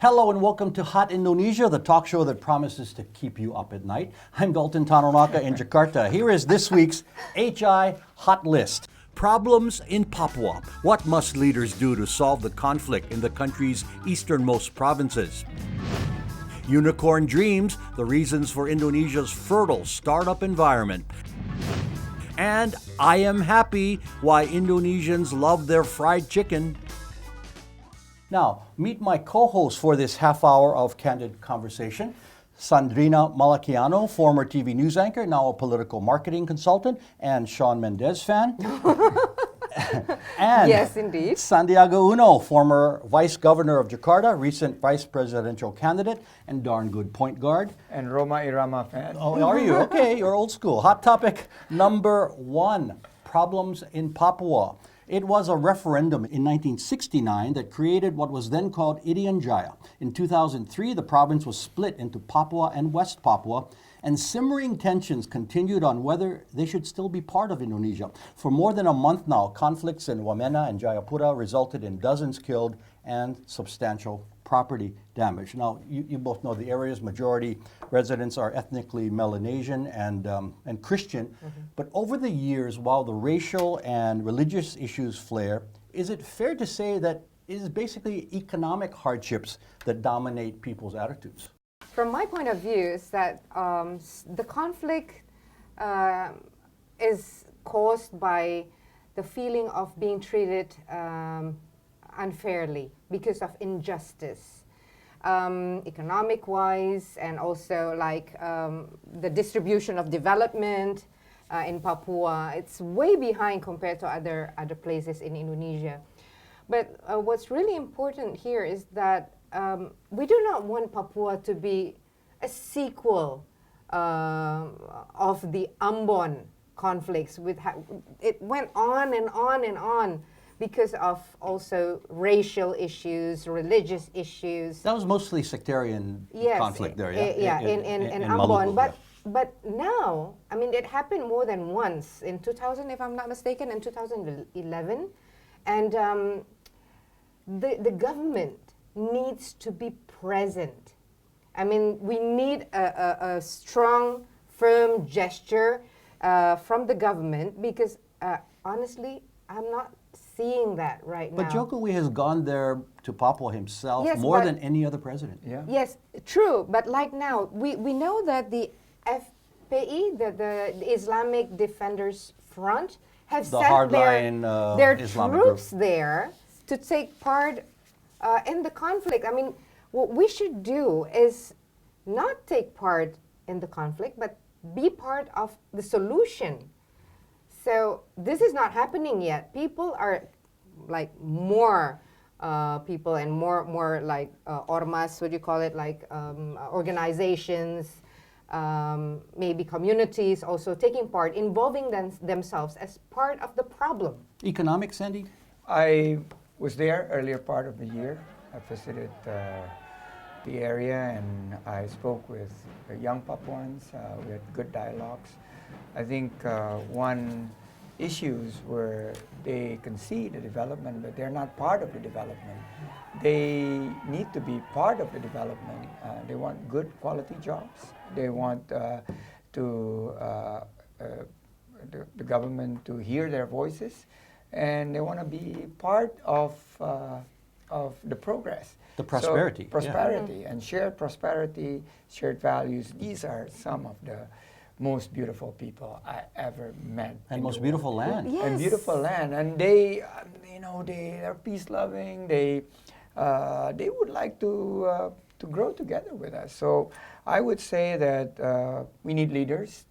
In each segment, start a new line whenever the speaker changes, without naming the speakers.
Hello and welcome to Hot Indonesia, the talk show that promises to keep you up at night. I'm Dalton Tanonaka in Jakarta. Here is this week's HI Hot List. Problems in Papua. What must leaders do to solve the conflict in the country's easternmost provinces? Unicorn Dreams, the reasons for Indonesia's fertile startup environment. And Ayam Happy Why Indonesians love their fried chicken. Now, meet my co-host for this half hour of candid conversation, Sandrina Malakiano, former TV news anchor, now a political marketing consultant, and Shawn Mendes fan. And
yes, indeed.
Sandiaga Uno, former vice governor of Jakarta, recent vice presidential candidate, and darn good point guard.
And Roma Irama fan.
Oh, are you? Okay, you're old school. Hot topic number 1, problems in Papua. It was a referendum in 1969 that created what was then called Irian Jaya. In 2003, the province was split into Papua and West Papua, and simmering tensions continued on whether they should still be part of Indonesia. For more than a month now, conflicts in Wamena and Jayapura resulted in dozens killed and substantial property damage. Now, you both know the area's majority residents are ethnically Melanesian and Christian, but over the years, while the racial and religious issues flare, is it fair to say that it is basically economic hardships that dominate people's attitudes?
From my point of view, is that the conflict is caused by the feeling of being treated unfairly because of injustice, economic-wise, and also like the distribution of development in Papua. It's way behind compared to other places in Indonesia. But what's really important here is that we do not want Papua to be a sequel of the Ambon conflicts. It went on and on and on because of also racial issues, religious issues.
That was mostly sectarian conflict there,
yeah? In Ambon. But now, I mean, it happened more than once. In 2000, if I'm not mistaken, in 2011. And the government needs to be present. I mean, we need a strong, firm gesture from the government because, honestly, I'm not seeing that right now.
But Jokowi has gone there to Papua himself more than any other president.
Yeah.
Yes, true. But like now, we know that the FPI, the Islamic Defenders Front, have sent their
Islamic
troops
group
there to take part in the conflict. I mean, what we should do is not take part in the conflict, but be part of the solution. So this is not happening yet. People are like more people and more like ormas, what do you call it, like organizations, maybe communities also taking part, involving themselves as part of the problem.
Economic, Sandy?
I was there earlier part of the year. I visited the area and I spoke with young Papuans. We had good dialogues. I think one issues where they can see the development, but they're not part of the development. They need to be part of the development. They want good quality jobs. They want the government to hear their voices, and they want to be part of the progress.
The prosperity.
So, prosperity and shared prosperity, shared values. These are some of the most beautiful people I ever met.
And most beautiful land.
Yes.
And beautiful land. And they, they are peace-loving. They would like to grow together with us. So I would say that we need leaders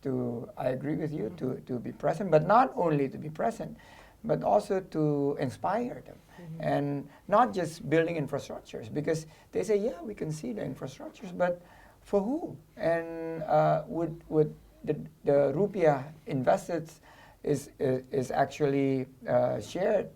I agree with you, to be present, but not only to be present, but also to inspire them. And not just building infrastructures, because they say, yeah, we can see the infrastructures, but for who? And would the rupiah invested is actually shared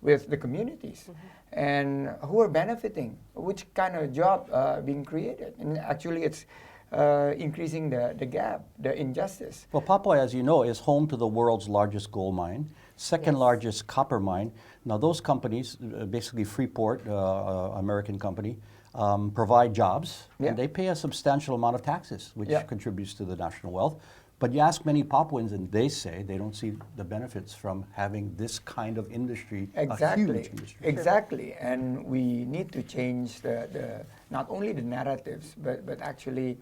with the communities, and who are benefiting, which kind of job being created, and actually it's increasing the gap, the injustice.
Well, Papua, as you know, is home to the world's largest gold mine, second largest copper mine. Now, those companies, basically Freeport, American company, provide jobs,
Yeah.
and they pay a substantial amount of taxes, which
Yeah.
contributes to the national wealth. But you ask many Papuans, and they say they don't see the benefits from having this kind of industry, a
Exactly.
huge industry.
Exactly. And we need to change the not only the narratives, but actually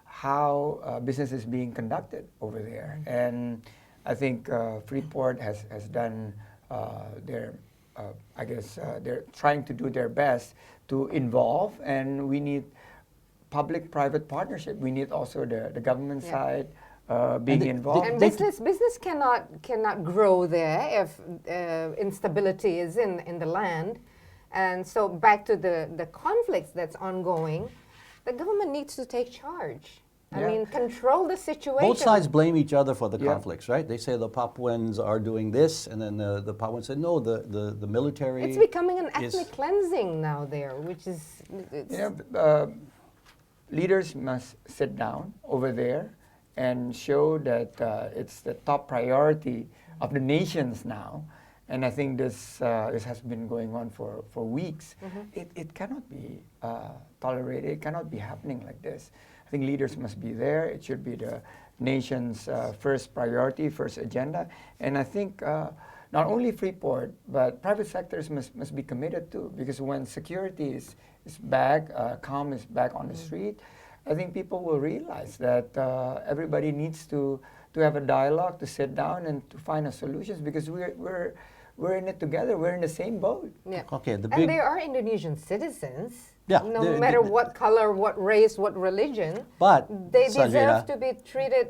how business is being conducted over there. And I think Freeport has done their, I guess, they're trying to do their best to involve, and we need public-private partnership. We need also the government
Yeah.
side being
the-
involved.
And
They-
business cannot grow there if instability is in the land. And so back to the conflicts that's ongoing, the government needs to take charge. I
Yeah.
mean, control the situation.
Both sides blame each other for the
Yeah.
conflicts, right? They say the Papuans are doing this, and then the Papuans say, no, the military.
It's becoming an
is-
ethnic cleansing now there, which is it's,
You know, leaders must sit down over there and show that it's the top priority of the nations now. And I think this has been going on for weeks. It cannot be tolerated. It cannot be happening like this. I think leaders must be there. It should be the nation's first priority, first agenda. And I think not only Freeport, but private sectors must be committed too. Because when security is back, calm is back on the street, I think people will realize that everybody needs to have a dialogue, to sit down and to find a solutions, because we're in it together. We're in the same boat.
yeah.
Okay, the
And
big.
they are Indonesian citizens.
Yeah,
No
they-
matter
they-
what color, what race, what religion,
But,
they
Sandrina,
deserve to be treated.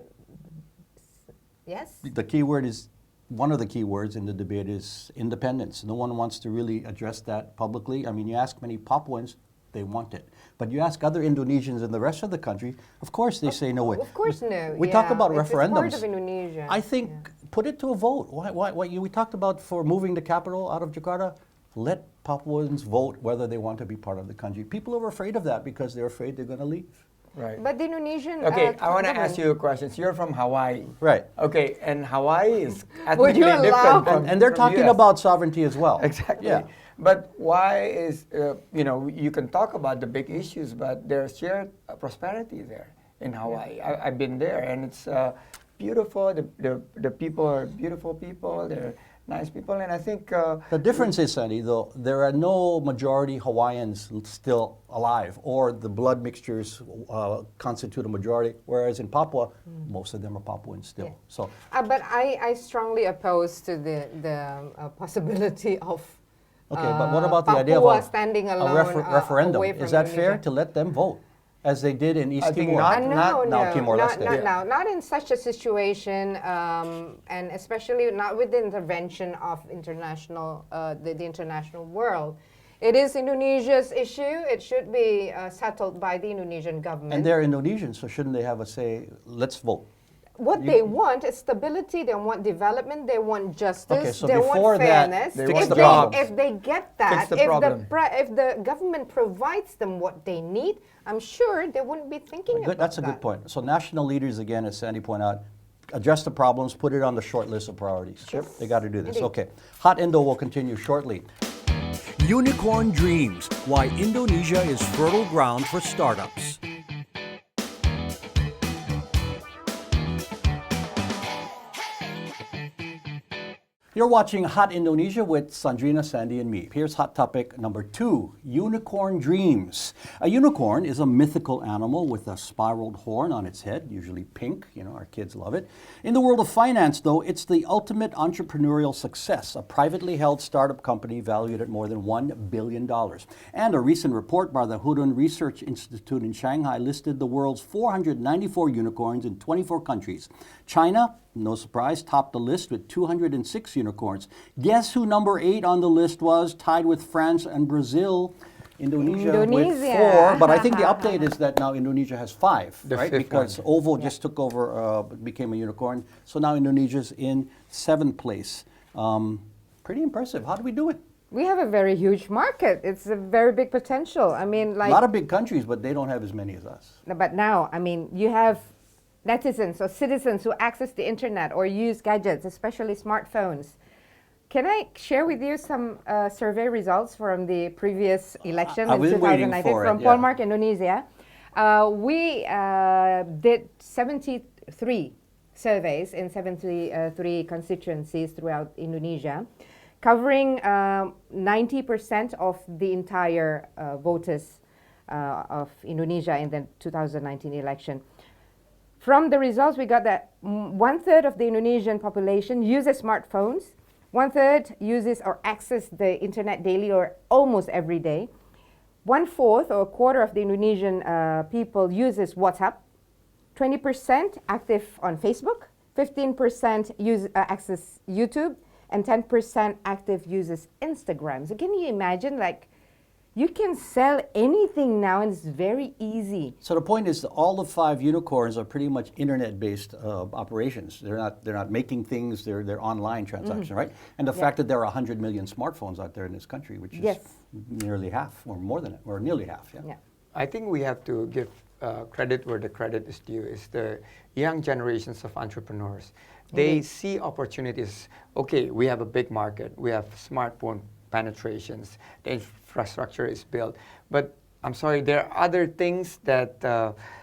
Yes.
the key word is, one of the key words in the debate is independence. No one wants to really address that publicly. I mean, you ask many Papuans, they want it. But you ask other Indonesians in the rest of the country, of course they say no way.
Of course, no.
We talk
yeah.
about
It's
referendums.
part of Indonesia.
I think put it to a vote. We talked about for moving the capital out of Jakarta. Let Papuans vote whether they want to be part of the country. People are afraid of that because they're afraid they're going to leave.
Right.
But the Indonesian.
Okay, I want to
government-
ask you a question. So you're from Hawaii.
Right.
Okay, and Hawaii is
Would
ethnically
you allow-
different from
And they're
from
talking
US.
about sovereignty as well.
Exactly.
Yeah.
But why is, you can talk about the big issues, but there's shared prosperity there in Hawaii. I've been there, and it's beautiful. The people are beautiful people. They're nice people, and I think
The difference is, Sandy, though, there are no majority Hawaiians still alive, or the blood mixtures constitute a majority, whereas in Papua, most of them are Papuans still.
Yeah.
So,
But I strongly oppose to the possibility of.
okay, but what about the idea of
Papua standing
a
alone,
referendum?
away from
Is that fair
Indonesia?
to let them vote, as they did in East
I think
Timor?
not.
No,
now Timor-Leste.
not
Yeah.
now. Not in such a situation, and especially not with the intervention of international, the international world. It is Indonesia's issue. It should be settled by the Indonesian government.
And they're Indonesians, so shouldn't they have a say? Let's vote.
What they want is stability. They want development. They want justice.
Okay, so
they
before
want
that,
fairness.
they
fix
want
the
the
problem.
If they get that,
Fix the problem.
if the government provides them what they need, I'm sure they wouldn't be thinking about
Good, that's a
that.
good point. So national leaders, again, as Sandy pointed out, address the problems, put it on the short list of priorities.
Sure.
They got to do this.
Indeed.
Okay. Hot Indo will continue shortly.
Unicorn Dreams, why Indonesia is fertile ground for startups.
You're watching Hot Indonesia with Sandrina, Sandy, and me. Here's hot topic number 2, unicorn dreams. A unicorn is a mythical animal with a spiraled horn on its head, usually pink. You know, our kids love it. In the world of finance, though, it's the ultimate entrepreneurial success, a privately held startup company valued at more than $1 billion. And a recent report by the Hurun Research Institute in Shanghai listed the world's 494 unicorns in 24 countries. China, no surprise, topped the list with 206 unicorns. Guess who number 8 on the list was, tied with France and Brazil? Indonesia with
Indonesia.
4. But I think the update is that now Indonesia has 5,
The
right?
fifth
Because
one.
Ovo just took over, became a unicorn. So now Indonesia's in 7th place. Pretty impressive. How do we do it?
We have a very huge market. It's a very big potential. I mean,
A
like,
lot of big countries, but they don't have as many as us.
but now, I mean, you have netizens or citizens who access the internet or use gadgets, especially smartphones. Can I share with you some survey results from the previous election
I
in
was waiting
2019
for it,
from
yeah.
Polmark, Indonesia? We did 73 surveys in 73 constituencies throughout Indonesia, covering 90% of the entire voters of Indonesia in the 2019 election. From the results, we got that 1/3 of the Indonesian population uses smartphones, 1/3 uses or access the internet daily or almost every day. 1/4 or a quarter of the Indonesian people uses WhatsApp, 20% active on Facebook, 15% access YouTube, and 10% active uses Instagram. So can you imagine, like, you can sell anything now and it's very easy.
So the point is that all the 5 unicorns are pretty much internet-based operations. They're not making things. They're online transactions, right? And the fact that there are 100 million smartphones out there in this country, which is nearly half, or more than it, or nearly half. Yeah.
I think we have to give credit where the credit is due. Is the young generations of entrepreneurs. They see opportunities. Okay, we have a big market. We have smartphone penetrations. The infrastructure is built. But I'm sorry, there are other things that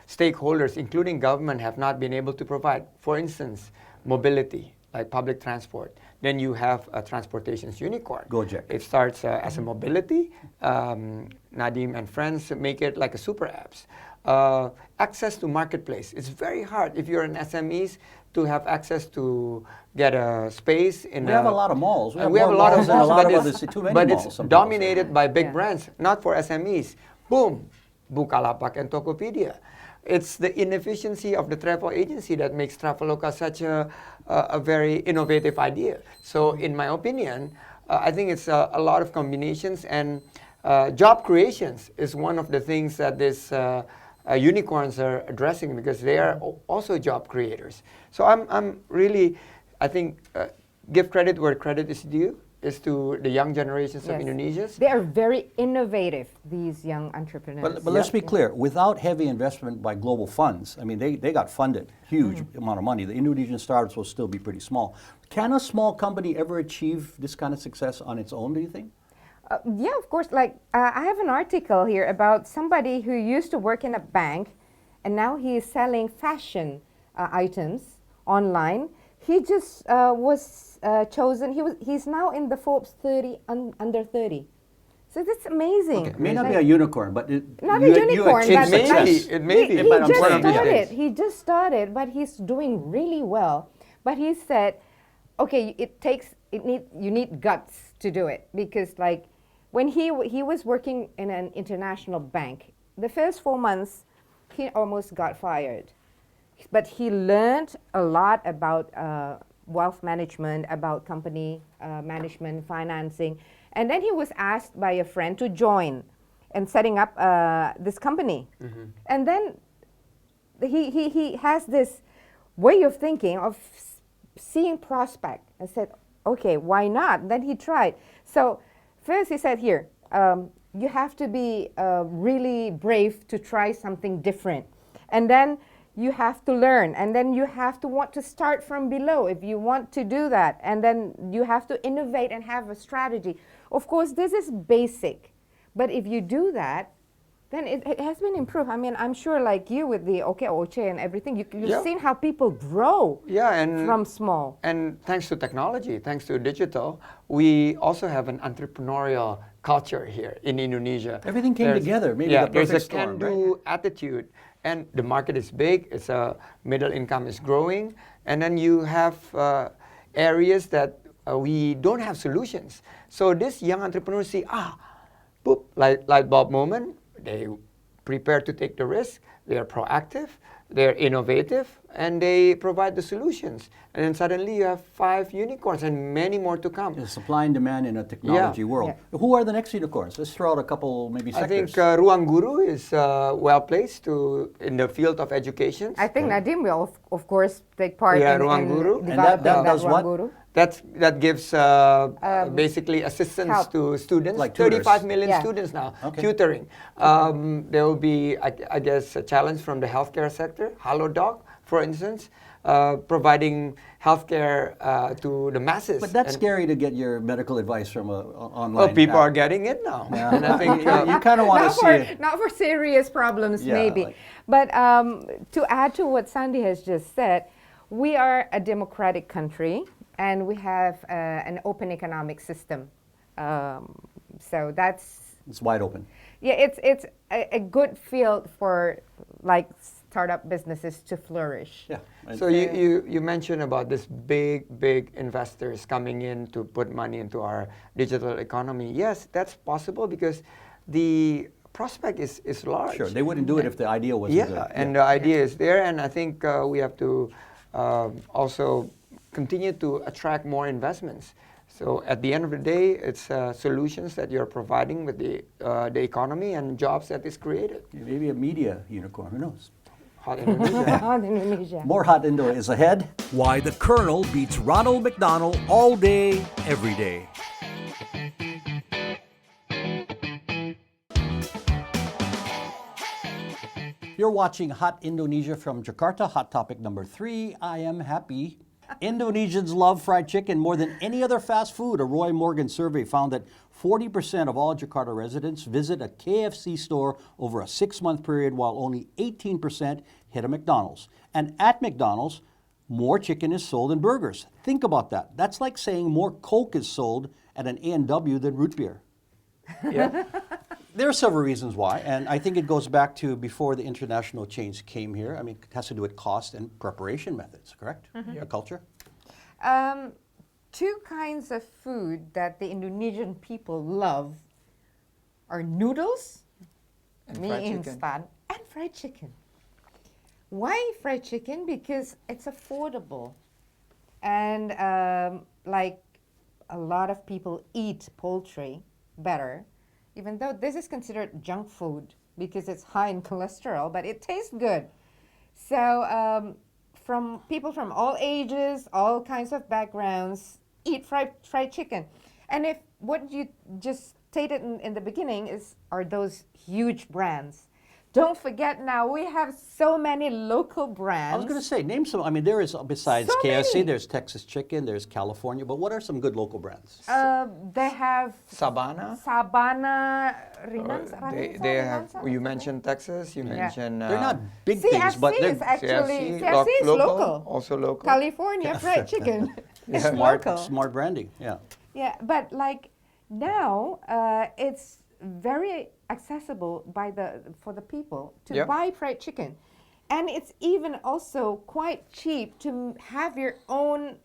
stakeholders, including government, have not been able to provide. For instance, mobility, like public transport. Then you have a transportation's unicorn.
Gojek.
It starts as a mobility. Nadim and friends make it like a super apps. Access to marketplace. It's very hard if you're an SMEs to have access to get a space in.
We have a lot of malls.
We have a lot of malls,
but
it's dominated by big brands, not for SMEs. Boom, Bukalapak and Tokopedia. It's the inefficiency of the travel agency that makes Traveloka such a very innovative idea. So in my opinion, I think it's a lot of combinations, and job creations is one of the things that this unicorns are addressing, because they are also job creators. So I'm really, I think, give credit where credit is due, is to the young generations of Indonesians.
They are very innovative, these young entrepreneurs.
But let's be clear, without heavy investment by global funds, I mean, they got funded, huge amount of money. The Indonesian startups will still be pretty small. Can a small company ever achieve this kind of success on its own, do you think?
Yeah, of course. Like, I have an article here about somebody who used to work in a bank, and now he is selling fashion items online. He just was chosen. He's now in the Forbes 30 under 30. So that's amazing.
Okay. May not be a unicorn, but
not a unicorn.
It may be.
He just started, but he's doing really well. But he said, okay, you need guts to do it, because like when he was working in an international bank, the first 4 months he almost got fired. But he learned a lot about wealth management, about company management, financing. And then he was asked by a friend to join and setting up this company. And then he has this way of thinking, of seeing prospect, and said, okay, why not? Then he tried. So first he said, here, you have to be really brave to try something different. And then you have to learn, and then you have to want to start from below if you want to do that. And then you have to innovate and have a strategy. Of course, this is basic, but if you do that, then it has been improved. I mean, I'm sure like you with the Oche and everything, you've seen how people grow from small.
And thanks to technology, thanks to digital, we also have an entrepreneurial culture here in Indonesia.
Everything came together, maybe the perfect
there's a
storm,
can-do
right?
attitude. And the market is big, it's a middle income is growing, and then you have areas that we don't have solutions. So this young entrepreneurs see, boop, light bulb moment, they prepare to take the risk, they are proactive, they're innovative, and they provide the solutions. And then suddenly you have 5 unicorns and many more to come.
The supply and demand in a technology world. Yeah. Who are the next unicorns? Let's throw out a couple, maybe sectors.
I think Ruang Guru is well placed in the field of education.
I think Nadim will, of course, take part in
Ruang Guru.
And that does what?
Guru.
That gives basically assistance to students.
Like
35 million students now, tutoring. There will be, I guess, a challenge from the healthcare sector. HaloDoc, for instance, providing healthcare to the masses.
But that's
And-
scary to get your medical advice from a online.
Well, people
app.
are getting it now.
Yeah.
And I think
you kind of want to
not
see
for
it.
not for serious problems,
Yeah,
maybe.
like-
But to add to what Sandy has just said, we are a democratic country and we have an open economic system. So that's
It's wide open.
yeah, it's a good field for like startup businesses to flourish.
Yeah. And-
So you mentioned about this big investors coming in to put money into our digital economy. Yes, that's possible because the prospect is large.
Sure, they wouldn't do it if the idea wasn't
Yeah,
good.
and the idea is there, and I think we have to also continue to attract more investments. So at the end of the day, it's solutions that you're providing with the economy and jobs that is created.
Maybe a media unicorn. Who knows?
Hot Indonesia.
On Indonesia.
More hot Indo is ahead.
Why the Colonel beats Ronald McDonald all day, every day.
You're watching Hot Indonesia from Jakarta. Hot topic number 3. I am happy. Indonesians love fried chicken more than any other fast food. A Roy Morgan survey found that 40% of all Jakarta residents visit a KFC store over a 6-month period, while only 18% hit a McDonald's. And at McDonald's, more chicken is sold than burgers. Think about that. That's like saying more Coke is sold at an A&W than root beer.
Yeah.
There are several reasons why, and I think it goes back to before the international chains came here. I mean, it has to do with cost and preparation methods, correct? The culture?
Two kinds of food that the Indonesian people love are noodles,
And
mee
fried chicken.
instan, and fried chicken. Why fried chicken? Because it's affordable. And like a lot of people eat poultry better, even though this is considered junk food because it's high in cholesterol, but it tastes good. So from people from all ages, all kinds of backgrounds, eat fried chicken. And if what you just stated in the beginning are those huge brands. Don't forget now, we have so many local brands.
I was going to say, name some. I mean, there is, besides
So
KFC,
many.
there's Texas Chicken, there's California, but what are some good local brands?
They have
Sabana.
Sabana,
They have. You mentioned Texas. You
Yeah.
mentioned.
They're not big
CFC
things, but
is
they're
actually
CFC,
is local.
Also local.
California fried chicken. It's
smart,
local.
smart branding. Yeah.
Yeah, but like now, it's very accessible for the people to
Yep.
buy fried chicken, and it's even also quite cheap to have your own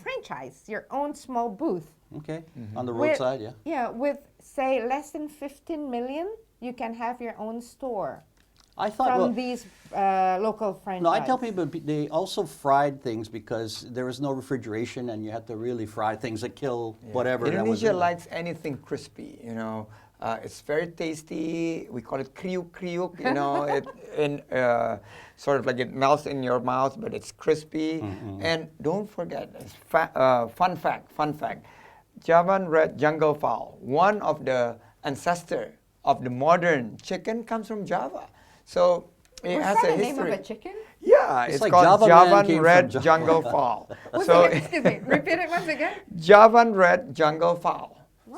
franchise, your own small booth.
Okay. On the
With-
roadside, yeah.
Yeah, with say less than 15 million, you can have your own store
I thought.
from
well,
these local franchises.
no, I tell people they also fried things because there was no refrigeration and you had to really fry things that kill whatever. that was
Indonesia
in it.
likes anything crispy. You know, it's very tasty. We call it kriuk kriuk. You know, sort of like it melts in your mouth, but it's crispy. And don't forget, fun fact. Javan red jungle fowl, one of the ancestor of the modern chicken, comes from Java. So it
Was
has
that
a
the
history.
name of a chicken?
Yeah,
It's
it's
like
called
Java man
Javan
came from
red
Java.
jungle fowl.
Once
So
again, excuse me, repeat it once again.
Javan red jungle fowl.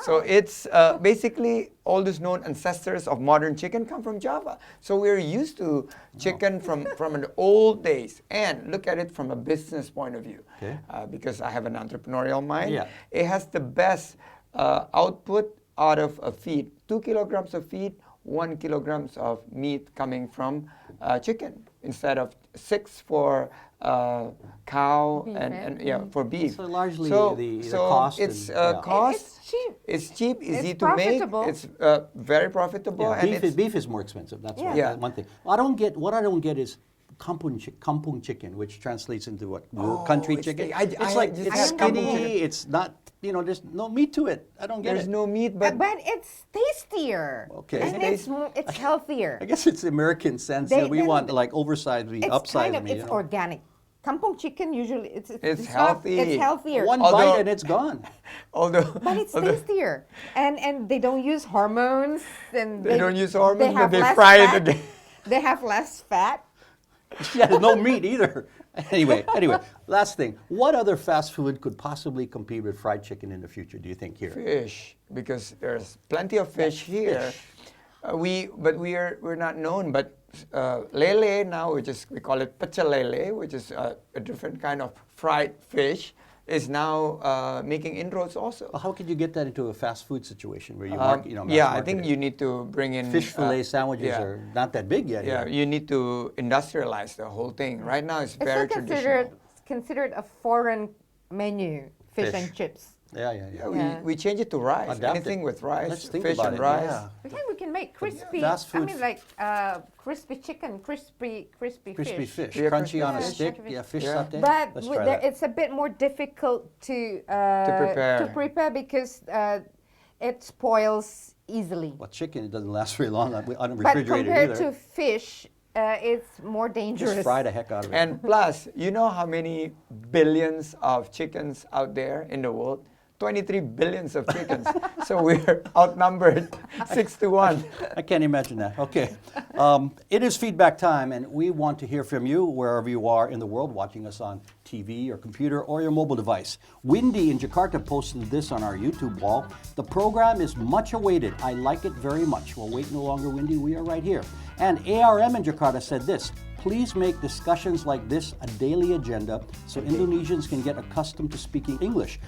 So it's basically all these known ancestors of modern chicken come from Java. So we're used to chicken from the old days. And look at it from a business point of view.
Okay.
Because I have an entrepreneurial mind.
Yeah.
It has the best output out of a feed. 2 kilograms of feed, 1 kilograms of meat coming from chicken instead of 6 for cow
Beef,
and
eh?
for beef.
So largely
so,
the
so
cost
it's
and- yeah.
cost.
It's cheap.
It's cheap, easy
It's
to make.
profitable.
It's very profitable,
Yeah,
and
beef is more expensive. That's
Yeah.
one,
Yeah.
one thing. What I don't get is kampung chicken, which translates into what?
Oh,
Country
it's
chicken.
the- I
it's like
just
it's
had kampung
skinny.
chicken.
It's not. There's no meat to it. I don't get
there's
it.
no meat,
But
but
it's tastier.
Okay.
And it's healthier.
I guess it's American sense
They-
that we
then
want like oversized, we
It's
upsize
kind of,
me.
it's organic. Kampung chicken usually it's
It's
not-
healthy.
It's healthier.
One
Although-
bite and it's gone.
although
But it's tastier, and they don't use hormones, and
they don't use hormones, but
have
they
less
fry
fat.
it again.
They have less fat.
Yeah, there's no meat either. Anyway, last thing. What other fast food could possibly compete with fried chicken in the future, do you think, here?
Fish, because there's plenty of fish here. We're not known, but lele now, we call it pecel lele, which is a different kind of fried fish, is now making inroads also.
Well, how could you get that into a fast food situation where you mass
Yeah, I
market
think
it?
you need to bring in
Fish fillet sandwiches are not that big yet.
Yeah,
here.
you need to industrialize the whole thing. Right now, it's
It's
very
not
traditional.
considered a foreign menu, fish
Fish.
and chips.
Yeah.
Yeah, we change it to rice.
Adapt
Anything
it.
with rice,
Let's think
fish
about
and
it,
rice.
yeah.
We can make crispy.
fast
I
food
mean, like crispy chicken, crispy
Crispy fish,
Yeah,
crunchy on a
crispy
stick.
fish.
Yeah, fish
Yeah.
satay.
But
Let's try that.
it's a bit more difficult to
prepare.
because it spoils easily.
Well, chicken, it doesn't last very long
But
unrefrigerated
compared
either.
to fish, it's more dangerous.
Just fry the heck out of it.
And plus, you know how many billions of chickens out there in the world? 23 billions of chickens. So we're outnumbered 6-1.
I can't imagine that. Okay. It is feedback time, and we want to hear from you wherever you are in the world, watching us on TV or computer or your mobile device. Windy in Jakarta posted this on our YouTube wall. The program is much awaited. I like it very much. Well, wait no longer, Windy. We are right here. And ARM in Jakarta said this. Please make discussions like this a daily agenda so Indonesians can get accustomed to speaking English.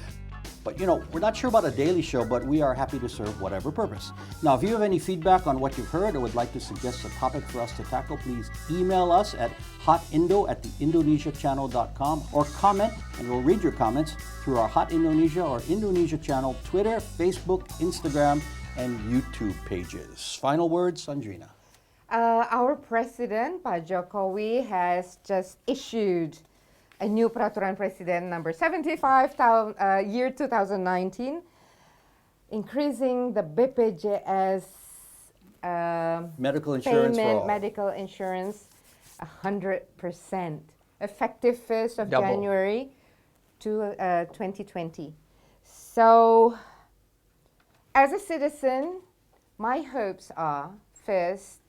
But we're not sure about a daily show, but we are happy to serve whatever purpose. Now, if you have any feedback on what you've heard or would like to suggest a topic for us to tackle, please email us at hotindo@theindonesiachannel.com or comment, and we'll read your comments through our Hot Indonesia or Indonesia channel, Twitter, Facebook, Instagram, and YouTube pages. Final words, Sandrina.
Our president, Pak Jokowi, has just issued a new Peraturan Presiden number 75, year 2019, increasing the BPJS
Medical insurance for all.
medical insurance 100%, effective 1st of
Double.
January to 2020. So, as a citizen, my hopes are, first,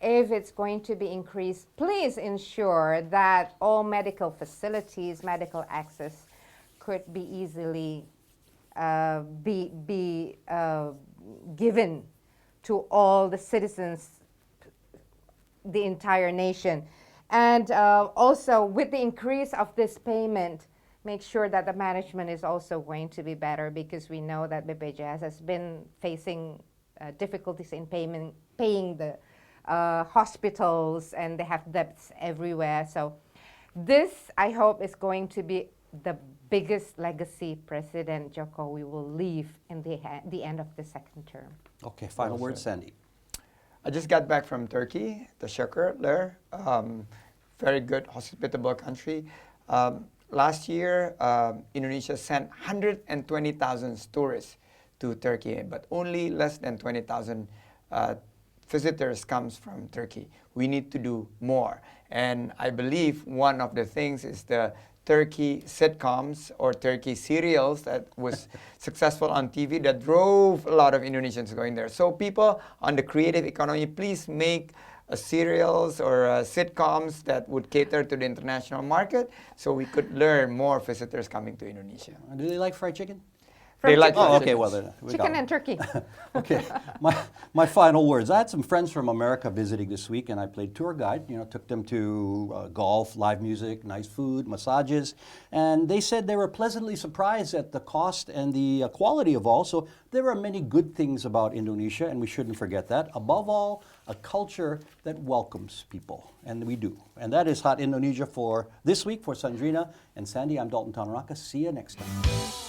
if it's going to be increased, please ensure that all medical facilities, medical access could be easily given to all the citizens, the entire nation. And also, with the increase of this payment, make sure that the management is also going to be better, because we know that BPJS has been facing difficulties in paying the hospitals, and they have debts everywhere. So this, I hope, is going to be the biggest legacy President Jokowi will leave in the end of the second term.
Okay, final words, Sandy.
I just got back from Turkey, the Shakur there. Very good, hospitable country. Last year, Indonesia sent 120,000 tourists to Turkey, but only less than 20,000 visitors comes from Turkey. We need to do more. And I believe one of the things is the Turkey sitcoms or Turkey serials that was successful on TV that drove a lot of Indonesians going there. So people on the creative economy, please make serials or sitcoms that would cater to the international market so we could learn more visitors coming to Indonesia.
Do they like fried chicken?
They like
Oh,
fried
okay,
chickens.
well then. we got
Chicken
it.
and turkey.
Okay, my final words. I had some friends from America visiting this week, and I played tour guide. Took them to golf, live music, nice food, massages, and they said they were pleasantly surprised at the cost and the quality of all. So there are many good things about Indonesia, and we shouldn't forget that. Above all, a culture that welcomes people, and we do. And that is Hot Indonesia for this week. For Sandrina and Sandy, I'm Dalton Tanaraka. See you next time.